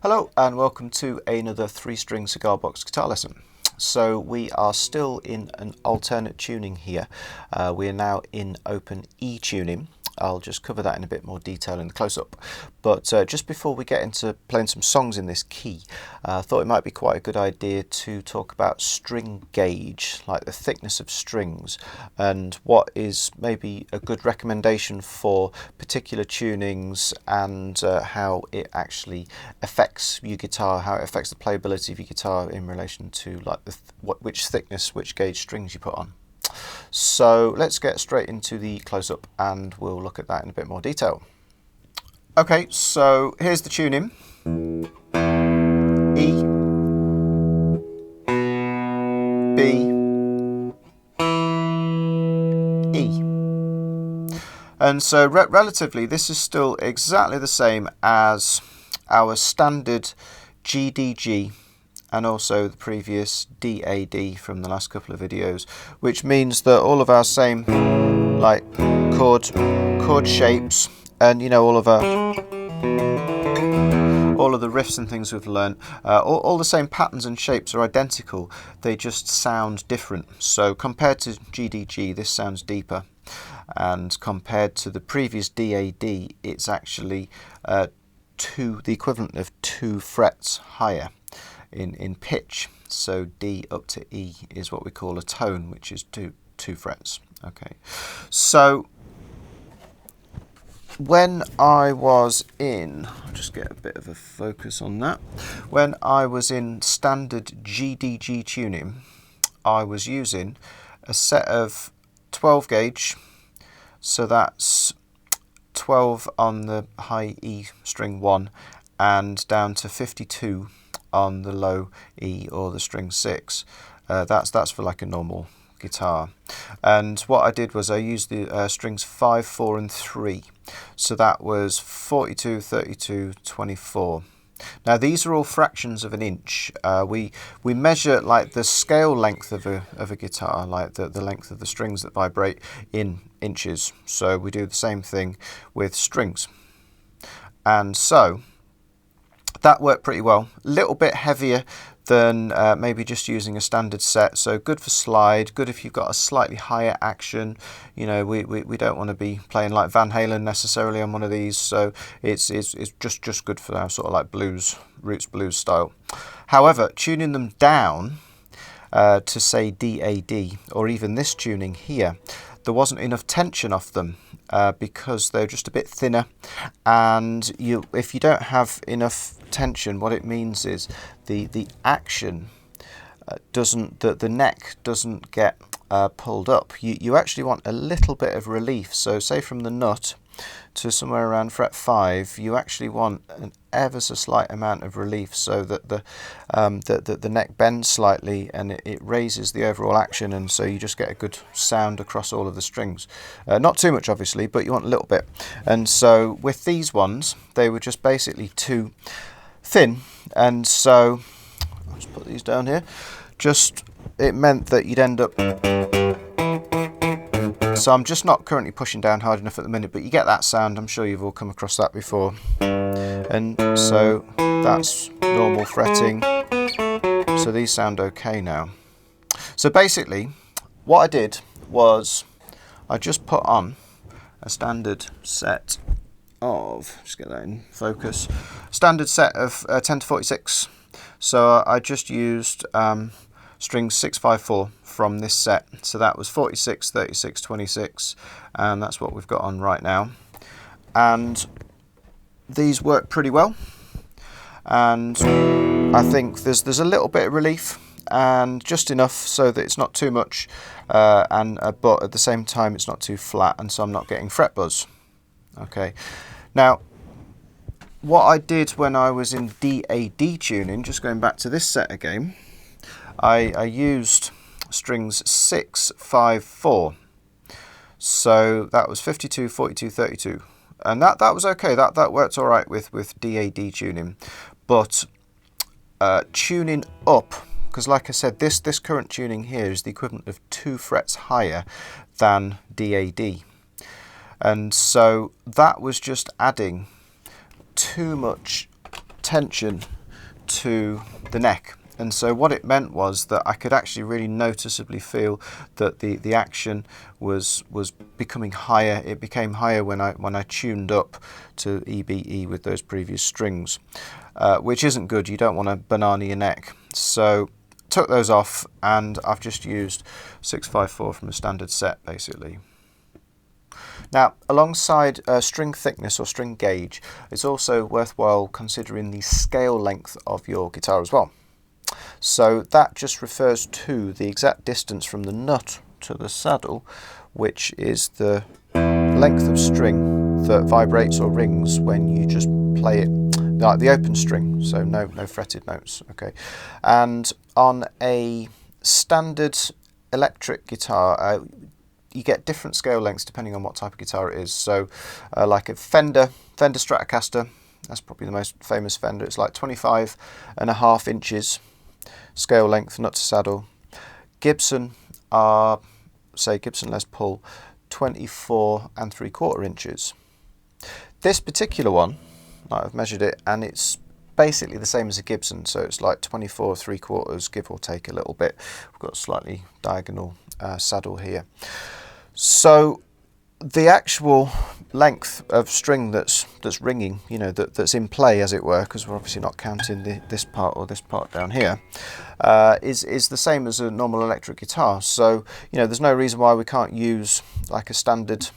Hello and welcome to another 3-string cigar box guitar lesson. So we are still in an alternate tuning here. We are now in open E tuning. I'll just cover that in a bit more detail in the close-up. But just before we get into playing some songs in this key, I thought it might be quite a good idea to talk about string gauge, like the thickness of strings, and what is maybe a good recommendation for particular tunings and how it actually affects your guitar, how it affects the playability of your guitar in relation to like which thickness, which gauge strings you put on. So let's get straight into the close-up and we'll look at that in a bit more detail. Okay, so here's the tuning. E, B, E. And so relatively this is still exactly the same as our standard GDG and also the previous DAD from the last couple of videos, which means that all of our same like chord shapes and all of the riffs and things we've learned, all the same patterns and shapes are identical, they just sound different. So compared to GDG, this sounds deeper, and compared to the previous DAD, it's actually the equivalent of 2 frets higher in pitch. So D up to E is what we call a tone, which is two frets. Okay, so when I was in, I'll just get a bit of a focus on that. When I was in standard GDG tuning, I was using a set of 12 gauge, so that's 12 on the high E string 1 and down to 52 on the low E or the string 6. That's for like a normal guitar. And what I did was I used the strings 5, 4 and 3. So that was 42, 32, 24. Now these are all fractions of an inch. We measure like the scale length of a guitar, like the length of the strings that vibrate, in inches. So we do the same thing with strings. And so that worked pretty well. A little bit heavier than maybe just using a standard set, so good for slide, good if you've got a slightly higher action. We don't want to be playing like Van Halen necessarily on one of these, so it's just good for our sort of like blues, roots blues style. However, tuning them down to say DAD or even this tuning here, there wasn't enough tension off them because they're just a bit thinner, and if you don't have enough tension, what it means is the action the neck doesn't get pulled up. You actually want a little bit of relief. So say from the nut to somewhere around fret 5, you actually want an ever so slight amount of relief so that the neck bends slightly and it raises the overall action, and so you just get a good sound across all of the strings. Not too much obviously, but you want a little bit. And so with these ones, they were just basically too thin, and so I'll just put these down here. It meant that you'd end up. So I'm just not currently pushing down hard enough at the minute, but you get that sound. I'm sure you've all come across that before. And so that's normal fretting. So these sound okay now. So basically, what I did was I just put on a standard set of, just get that in focus, standard set of 10 to 46. So I just used strings 6, 5, 4 from this set. So that was 46, 36, 26, and that's what we've got on right now. And these work pretty well, and I think there's a little bit of relief and just enough so that it's not too much, but at the same time it's not too flat, and so I'm not getting fret buzz. Okay, now what I did when I was in DAD tuning, just going back to this set again, I used strings 6, 5, 4. So that was 52, 42, 32. And that was okay. That worked all right with DAD tuning. But tuning up, because like I said, this current tuning here is the equivalent of 2 frets higher than DAD. And so that was just adding too much tension to the neck. And so what it meant was that I could actually really noticeably feel that the action was becoming higher. It became higher when I tuned up to EBE with those previous strings, which isn't good. You don't want to banana your neck. So took those off, and I've just used 654 from a standard set basically. Now, alongside string thickness or string gauge, it's also worthwhile considering the scale length of your guitar as well. So that just refers to the exact distance from the nut to the saddle, which is the length of string that vibrates or rings when you just play it, like the open string, so no fretted notes, okay? And on a standard electric guitar, you get different scale lengths depending on what type of guitar it is. So like a Fender Stratocaster, that's probably the most famous Fender, it's like 25.5 inches scale length nut to saddle. Gibson are, say Gibson Les Paul, 24.75 inches. This particular one, I've measured it, and it's basically the same as a Gibson, so it's like 24.75, give or take a little bit. We've got a slightly diagonal saddle here. So the actual length of string that's ringing, you know, that's in play, as it were, because we're obviously not counting this part or this part down here, is the same as a normal electric guitar. So, you know, there's no reason why we can't use like a standard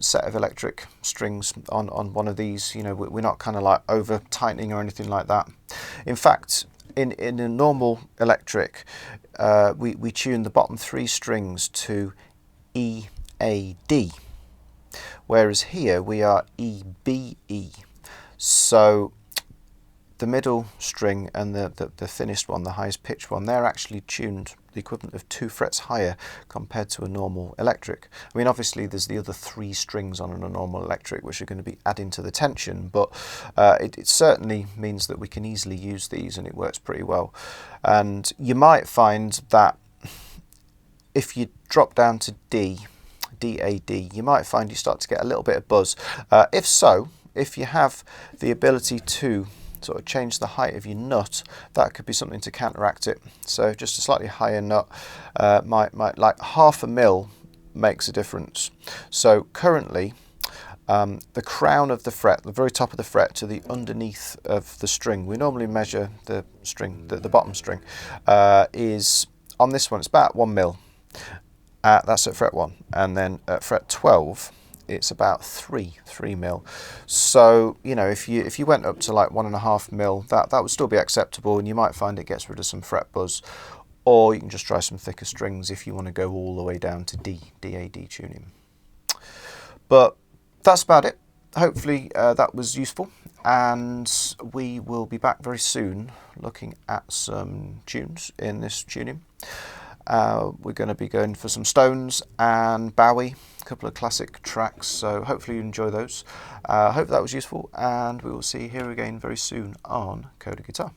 set of electric strings on one of these. You know, we're not kind of like over tightening or anything like that. In fact, in a normal electric, we tune the bottom 3 strings to E, A, D, whereas here we are E, B, E. So the middle string and the thinnest one, the highest pitched one, they're actually tuned the equivalent of 2 frets higher compared to a normal electric. I mean, obviously there's the other 3 strings on a normal electric which are going to be adding to the tension, but it certainly means that we can easily use these, and it works pretty well. And you might find that if you drop down to D, A, D, you might find you start to get a little bit of buzz. If so, if you have the ability to sort of change the height of your nut, that could be something to counteract it. So just a slightly higher nut, might like 1/2 mil makes a difference. So currently, the crown of the fret, the very top of the fret, to the underneath of the string, we normally measure the string, the bottom string, is on this one, it's about 1 mil. That's at fret 1, and then at fret 12 it's about 3 mil. So, you know, if you went up to like 1.5 mil, that would still be acceptable, and you might find it gets rid of some fret buzz. Or you can just try some thicker strings if you want to go all the way down to D, A, D tuning. But that's about it. Hopefully that was useful, and we will be back very soon looking at some tunes in this tuning. We're going to be going for some Stones and Bowie, a couple of classic tracks, so hopefully you enjoy those. Hope that was useful, and we will see you here again very soon on Coda Guitar.